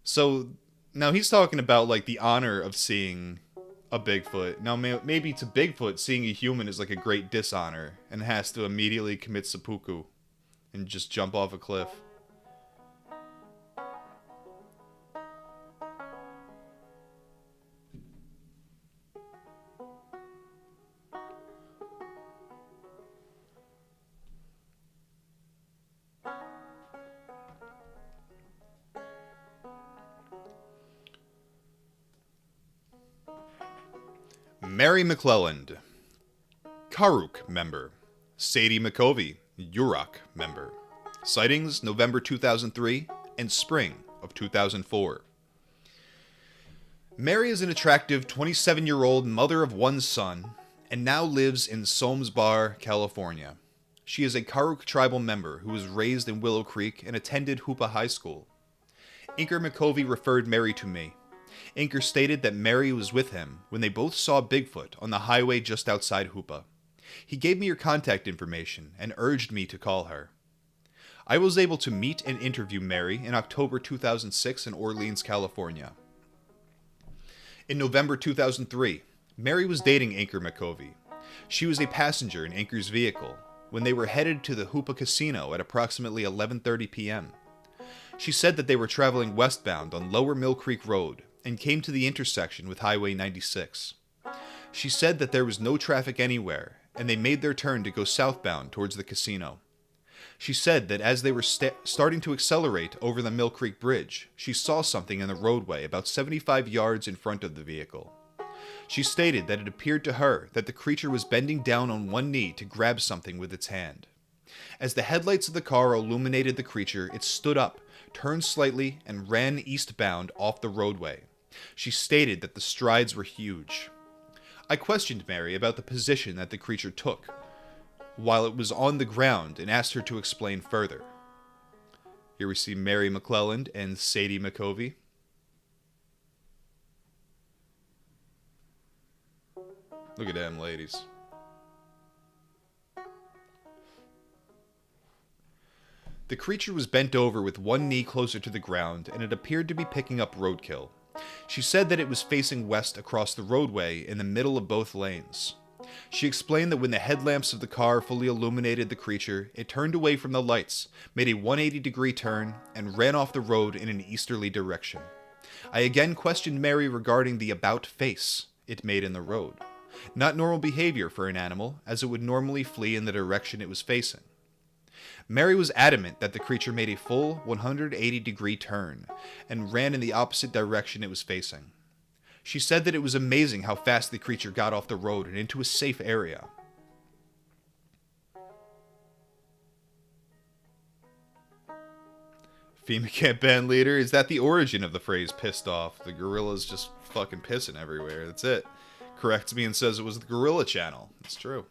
So, now he's talking about, the honor of seeing a Bigfoot. Now, maybe to Bigfoot, seeing a human is a great dishonor, and has to immediately commit seppuku and just jump off a cliff. Mary McClelland, Karuk member. Sadie McCovey, Yurok member. Sightings November 2003 and spring of 2004. Mary is an attractive 27-year-old mother of one son and now lives in Somes Bar, California. She is a Karuk tribal member who was raised in Willow Creek and attended Hoopa High School. Inker McCovey referred Mary to me. Inker stated that Mary was with him when they both saw Bigfoot on the highway just outside Hoopa. He gave me her contact information and urged me to call her. I was able to meet and interview Mary in October 2006 in Orleans, California. In November 2003, Mary was dating Inker McCovey. She was a passenger in Inker's vehicle when they were headed to the Hoopa Casino at approximately 11:30 p.m. She said that they were traveling westbound on Lower Mill Creek Road and came to the intersection with Highway 96. She said that there was no traffic anywhere, and they made their turn to go southbound towards the casino. She said that as they were starting to accelerate over the Mill Creek Bridge, she saw something in the roadway about 75 yards in front of the vehicle. She stated that it appeared to her that the creature was bending down on one knee to grab something with its hand. As the headlights of the car illuminated the creature, it stood up, turned slightly, and ran eastbound off the roadway. She stated that the strides were huge. I questioned Mary about the position that the creature took while it was on the ground and asked her to explain further. Here we see Mary McClelland and Sadie McCovey. Look at them ladies. The creature was bent over with one knee closer to the ground, and it appeared to be picking up roadkill. She said that it was facing west across the roadway in the middle of both lanes. She explained that when the headlamps of the car fully illuminated the creature, it turned away from the lights, made a 180-degree turn, and ran off the road in an easterly direction. I again questioned Mary regarding the about face it made in the road. Not normal behavior for an animal, as it would normally flee in the direction it was facing. Mary was adamant that the creature made a full 180-degree turn and ran in the opposite direction it was facing. She said that it was amazing how fast the creature got off the road and into a safe area. FEMA camp band leader, is that the origin of the phrase pissed off? The gorilla's just fucking pissing everywhere. That's it. Corrects me and says it was the Gorilla Channel. It's true.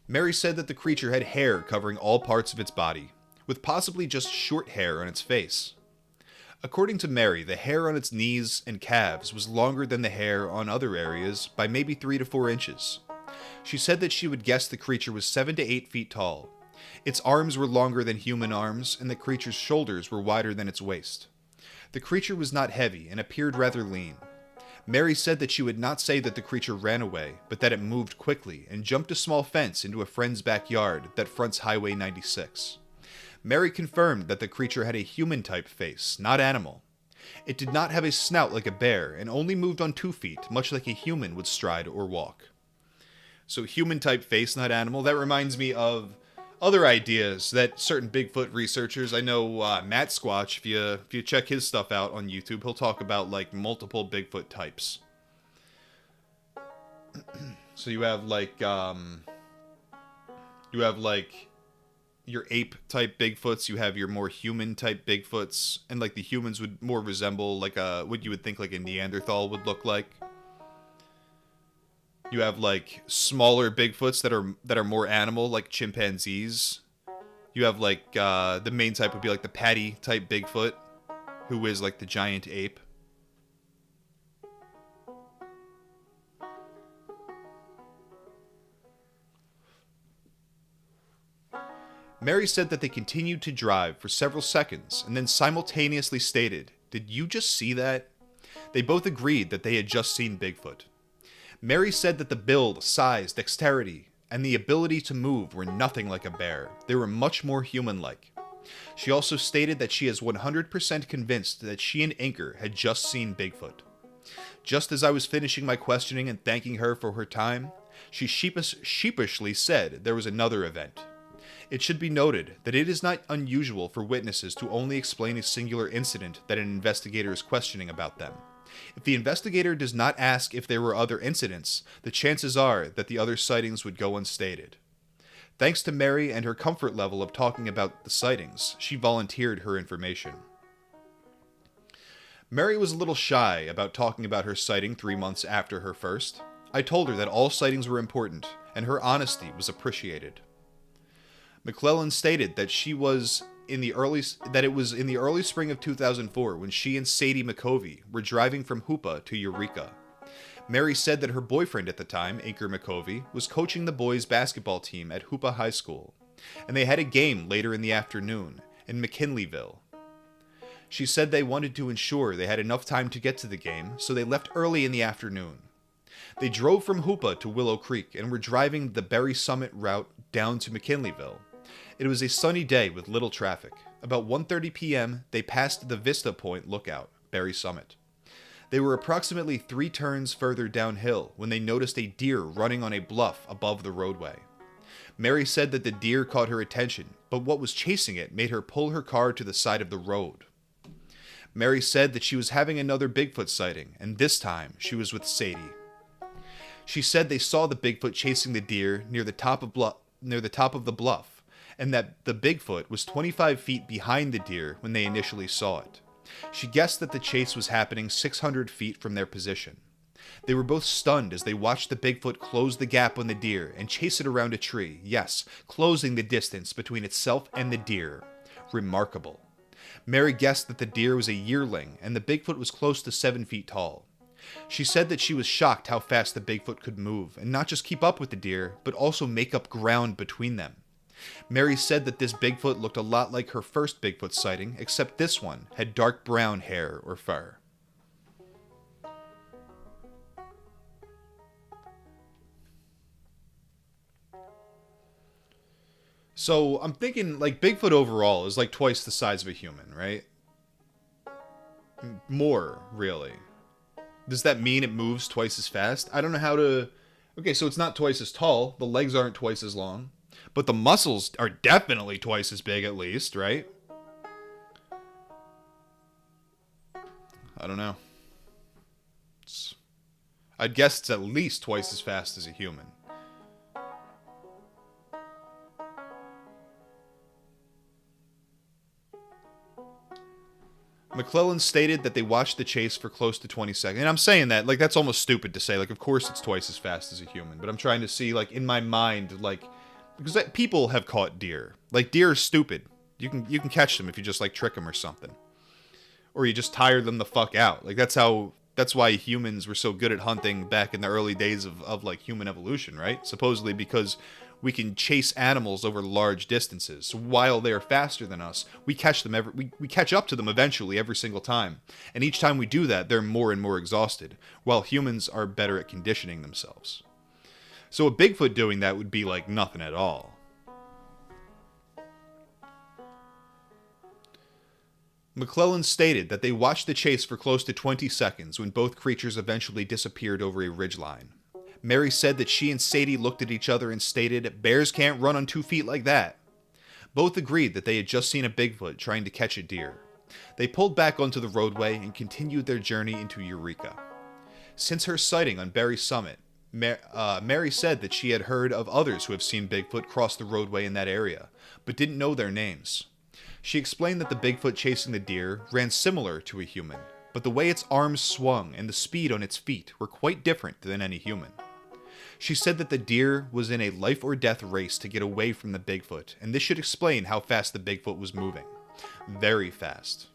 Mary said that the creature had hair covering all parts of its body, with possibly just short hair on its face. According to Mary, the hair on its knees and calves was longer than the hair on other areas by maybe 3 to 4 inches. She said that she would guess the creature was 7 to 8 feet tall. Its arms were longer than human arms, and the creature's shoulders were wider than its waist. The creature was not heavy and appeared rather lean. Mary said that she would not say that the creature ran away, but that it moved quickly and jumped a small fence into a friend's backyard that fronts Highway 96. Mary confirmed that the creature had a human-type face, not animal. It did not have a snout like a bear and only moved on 2 feet, much like a human would stride or walk. So human-type face, not animal. That reminds me of other ideas that certain Bigfoot researchers, I know Matt Squatch, if you check his stuff out on YouTube, he'll talk about like multiple Bigfoot types. So you have like your ape type Bigfoots, you have your more human type Bigfoots, and like the humans would more resemble like what you would think like a Neanderthal would look like. You have like smaller Bigfoots that are more animal, like chimpanzees. You have like the main type would be like the Patty type Bigfoot, who is like the giant ape. Mary said that they continued to drive for several seconds and then simultaneously stated, "Did you just see that?" They both agreed that they had just seen Bigfoot. Mary said that the build, size, dexterity, and the ability to move were nothing like a bear. They were much more human-like. She also stated that she is 100% convinced that she and Anchor had just seen Bigfoot. Just as I was finishing my questioning and thanking her for her time, she sheepishly said there was another event. It should be noted that it is not unusual for witnesses to only explain a singular incident that an investigator is questioning about them. If the investigator does not ask if there were other incidents, the chances are that the other sightings would go unstated. Thanks to Mary and her comfort level of talking about the sightings, she volunteered her information. Mary was a little shy about talking about her sighting 3 months after her first. I told her that all sightings were important, and her honesty was appreciated. McClellan stated that it was in the early spring of 2004 when she and Sadie McCovey were driving from Hoopa to Eureka. Mary said that her boyfriend at the time, Anchor McCovey, was coaching the boys' basketball team at Hoopa High School, and they had a game later in the afternoon in McKinleyville. She said they wanted to ensure they had enough time to get to the game, so they left early in the afternoon. They drove from Hoopa to Willow Creek and were driving the Berry Summit route down to McKinleyville. It was a sunny day with little traffic. About 1:30 p.m., they passed the Vista Point lookout, Berry Summit. They were approximately 3 turns further downhill when they noticed a deer running on a bluff above the roadway. Mary said that the deer caught her attention, but what was chasing it made her pull her car to the side of the road. Mary said that she was having another Bigfoot sighting, and this time she was with Sadie. She said they saw the Bigfoot chasing the deer near the top of the bluff, and that the Bigfoot was 25 feet behind the deer when they initially saw it. She guessed that the chase was happening 600 feet from their position. They were both stunned as they watched the Bigfoot close the gap on the deer and chase it around a tree, yes, closing the distance between itself and the deer. Remarkable. Mary guessed that the deer was a yearling and the Bigfoot was close to 7 feet tall. She said that she was shocked how fast the Bigfoot could move and not just keep up with the deer, but also make up ground between them. Mary said that this Bigfoot looked a lot like her first Bigfoot sighting, except this one had dark brown hair or fur. So I'm thinking, like, Bigfoot overall is like twice the size of a human, right? More, really. Does that mean it moves twice as fast? I don't know how to... Okay, so it's not twice as tall. The legs aren't twice as long. But the muscles are definitely twice as big, at least, right? I don't know. I'd guess it's at least twice as fast as a human. McClellan stated that they watched the chase for close to 20 seconds. And I'm saying that, like, that's almost stupid to say. Like, of course it's twice as fast as a human. But I'm trying to see, like, in my mind, like... Because people have caught deer. Like, deer are stupid. You can catch them if you just, like, trick them or something. Or you just tire them the fuck out. Like, that's why humans were so good at hunting back in the early days of like, human evolution, right? Supposedly because we can chase animals over large distances. So while they are faster than us, we catch them we catch up to them eventually every single time. And each time we do that, they're more and more exhausted, while humans are better at conditioning themselves. So a Bigfoot doing that would be like nothing at all. McClellan stated that they watched the chase for close to 20 seconds when both creatures eventually disappeared over a ridgeline. Mary said that she and Sadie looked at each other and stated, "Bears can't run on 2 feet like that." Both agreed that they had just seen a Bigfoot trying to catch a deer. They pulled back onto the roadway and continued their journey into Eureka. Since her sighting on Berry Summit, Mary said that she had heard of others who have seen Bigfoot cross the roadway in that area, but didn't know their names. She explained that the Bigfoot chasing the deer ran similar to a human, but the way its arms swung and the speed on its feet were quite different than any human. She said that the deer was in a life-or-death race to get away from the Bigfoot, and this should explain how fast the Bigfoot was moving. Very fast.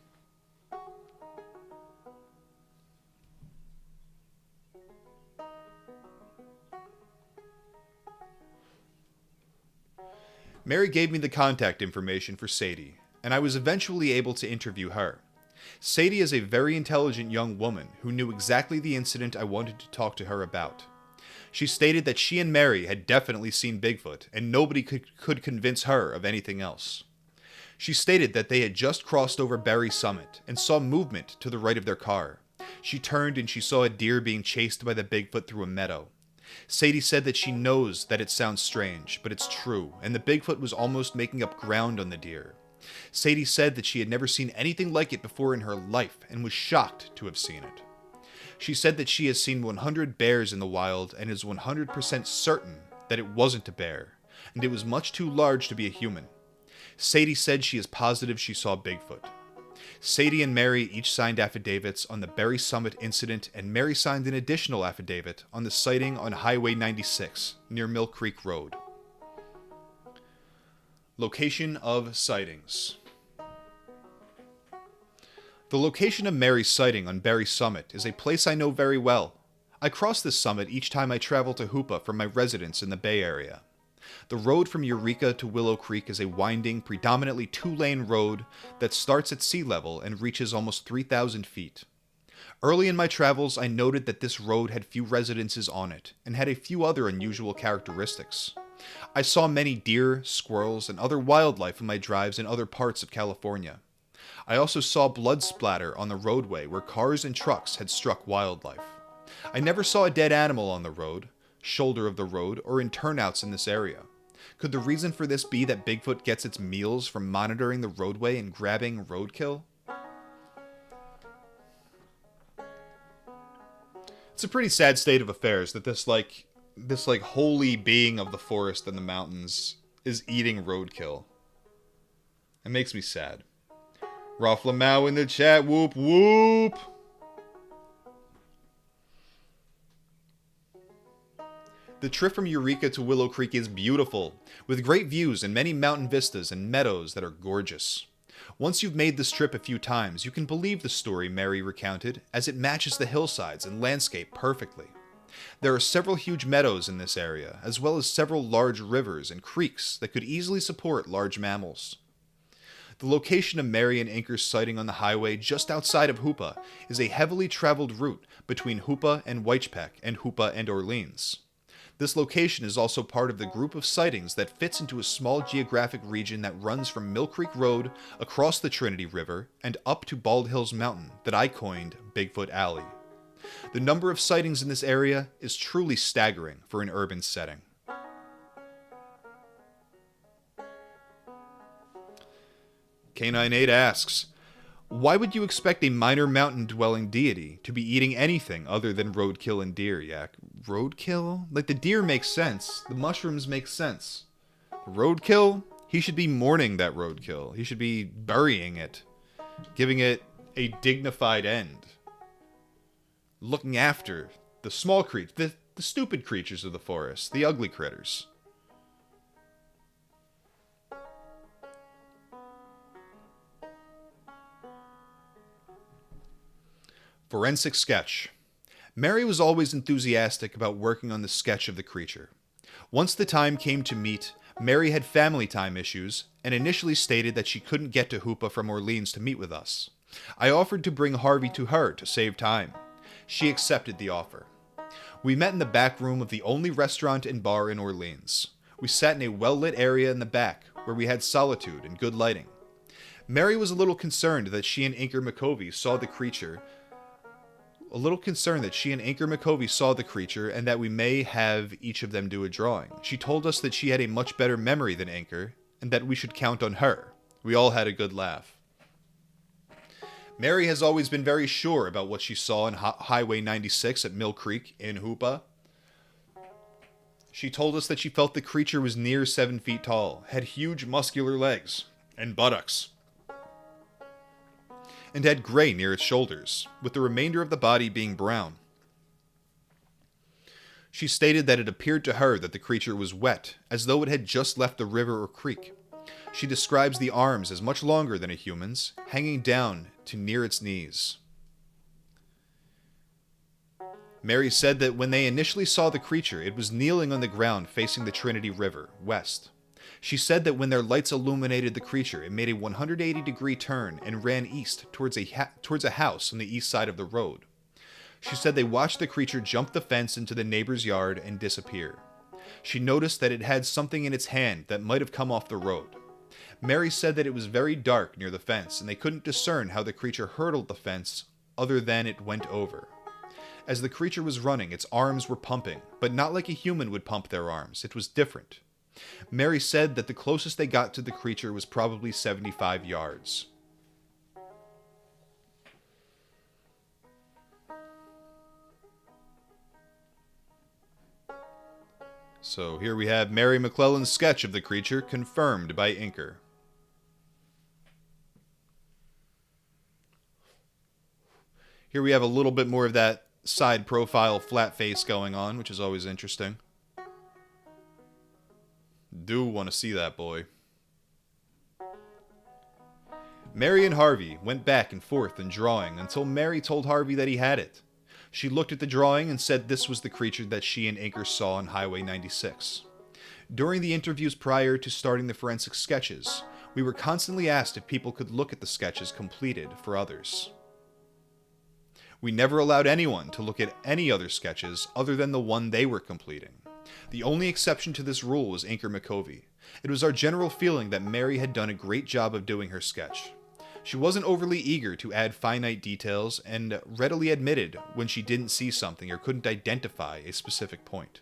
Mary gave me the contact information for Sadie, and I was eventually able to interview her. Sadie is a very intelligent young woman who knew exactly the incident I wanted to talk to her about. She stated that she and Mary had definitely seen Bigfoot, and nobody could convince her of anything else. She stated that they had just crossed over Berry Summit and saw movement to the right of their car. She turned and she saw a deer being chased by the Bigfoot through a meadow. Sadie said that she knows that it sounds strange, but it's true, and the Bigfoot was almost making up ground on the deer. Sadie said that she had never seen anything like it before in her life and was shocked to have seen it. She said that she has seen 100 bears in the wild and is 100% certain that it wasn't a bear, and it was much too large to be a human. Sadie said she is positive she saw Bigfoot. Sadie and Mary each signed affidavits on the Berry Summit incident, and Mary signed an additional affidavit on the sighting on Highway 96 near Mill Creek Road. Location of sightings. The location of Mary's sighting on Berry Summit is a place I know very well. I cross this summit each time I travel to Hoopa from my residence in the Bay Area. The road from Eureka to Willow Creek is a winding, predominantly 2-lane road that starts at sea level and reaches almost 3,000 feet. Early in my travels, I noted that this road had few residences on it, and had a few other unusual characteristics. I saw many deer, squirrels, and other wildlife in my drives in other parts of California. I also saw blood splatter on the roadway where cars and trucks had struck wildlife. I never saw a dead animal on the road, shoulder of the road, or in turnouts in this area. Could the reason for this be that Bigfoot gets its meals from monitoring the roadway and grabbing roadkill? It's a pretty sad state of affairs that this holy being of the forest and the mountains is eating roadkill. It makes me sad. Rafflamau in the chat, whoop whoop! The trip from Eureka to Willow Creek is beautiful, with great views and many mountain vistas and meadows that are gorgeous. Once you've made this trip a few times, you can believe the story Mary recounted, as it matches the hillsides and landscape perfectly. There are several huge meadows in this area, as well as several large rivers and creeks that could easily support large mammals. The location of Mary and Inker's sighting on the highway just outside of Hoopa is a heavily traveled route between Hoopa and Weichpec and Hoopa and Orleans. This location is also part of the group of sightings that fits into a small geographic region that runs from Mill Creek Road across the Trinity River and up to Bald Hills Mountain that I coined Bigfoot Alley. The number of sightings in this area is truly staggering for an urban setting. K98 asks, why would you expect a minor mountain-dwelling deity to be eating anything other than roadkill and deer, Yak? Roadkill? Like, the deer makes sense. The mushrooms make sense. Roadkill? He should be mourning that roadkill. He should be burying it. Giving it a dignified end. Looking after the small creatures, the stupid creatures of the forest, the ugly critters. Forensic sketch. Mary was always enthusiastic about working on the sketch of the creature. Once the time came to meet, Mary had family time issues and initially stated that she couldn't get to Hoopa from Orleans to meet with us. I offered to bring Harvey to her to save time. She accepted the offer. We met in the back room of the only restaurant and bar in Orleans. We sat in a well-lit area in the back where we had solitude and good lighting. Mary was a little concerned that she and Inker McCovey saw the creature and that we may have each of them do a drawing. She told us that she had a much better memory than Inker, and that we should count on her. We all had a good laugh. Mary has always been very sure about what she saw on Highway 96 at Mill Creek in Hoopa. She told us that she felt the creature was near 7 feet tall, had huge muscular legs and buttocks, and had gray near its shoulders, with the remainder of the body being brown. She stated that it appeared to her that the creature was wet, as though it had just left the river or creek. She describes the arms as much longer than a human's, hanging down to near its knees. Mary said that when they initially saw the creature, it was kneeling on the ground facing the Trinity River, west. She said that when their lights illuminated the creature, it made a 180-degree turn and ran east towards a house on the east side of the road. She said they watched the creature jump the fence into the neighbor's yard and disappear. She noticed that it had something in its hand that might have come off the road. Mary said that it was very dark near the fence, and they couldn't discern how the creature hurdled the fence other than it went over. As the creature was running, its arms were pumping, but not like a human would pump their arms. It was different. Mary said that the closest they got to the creature was probably 75 yards. So here we have Mary McClellan's sketch of the creature, confirmed by Inker. Here we have a little bit more of that side profile flat face going on, which is always interesting. Do want to see that boy. Mary and Harvey went back and forth in drawing until Mary told Harvey that he had it. She looked at the drawing and said this was the creature that she and Inker saw on Highway 96. During the interviews prior to starting the forensic sketches, we were constantly asked if people could look at the sketches completed for others. We never allowed anyone to look at any other sketches other than the one they were completing. The only exception to this rule was Inker McCovey. It was our general feeling that Mary had done a great job of doing her sketch. She wasn't overly eager to add finite details and readily admitted when she didn't see something or couldn't identify a specific point.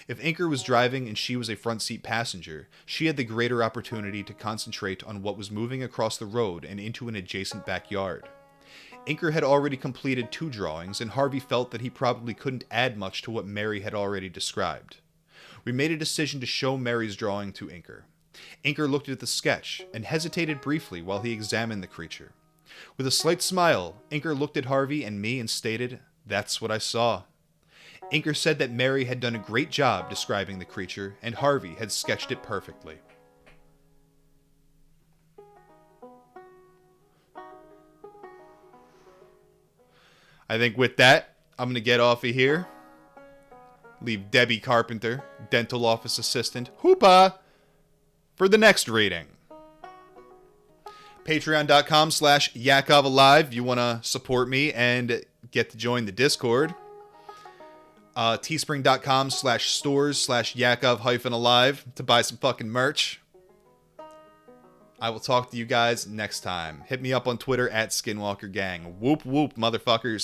If Inker was driving and she was a front seat passenger, she had the greater opportunity to concentrate on what was moving across the road and into an adjacent backyard. Inker had already completed 2 drawings, and Harvey felt that he probably couldn't add much to what Mary had already described. We made a decision to show Mary's drawing to Inker. Inker looked at the sketch and hesitated briefly while he examined the creature. With a slight smile, Inker looked at Harvey and me and stated, "That's what I saw." Inker said that Mary had done a great job describing the creature, and Harvey had sketched it perfectly. I think with that, I'm going to get off of here. Leave Debbie Carpenter, dental office assistant, Hoopa, for the next reading. Patreon.com/yakovalive if you want to support me and get to join the Discord. Teespring.com/stores/yakov-alive to buy some fucking merch. I will talk to you guys next time. Hit me up on Twitter @SkinwalkerGang. Whoop whoop, motherfuckers.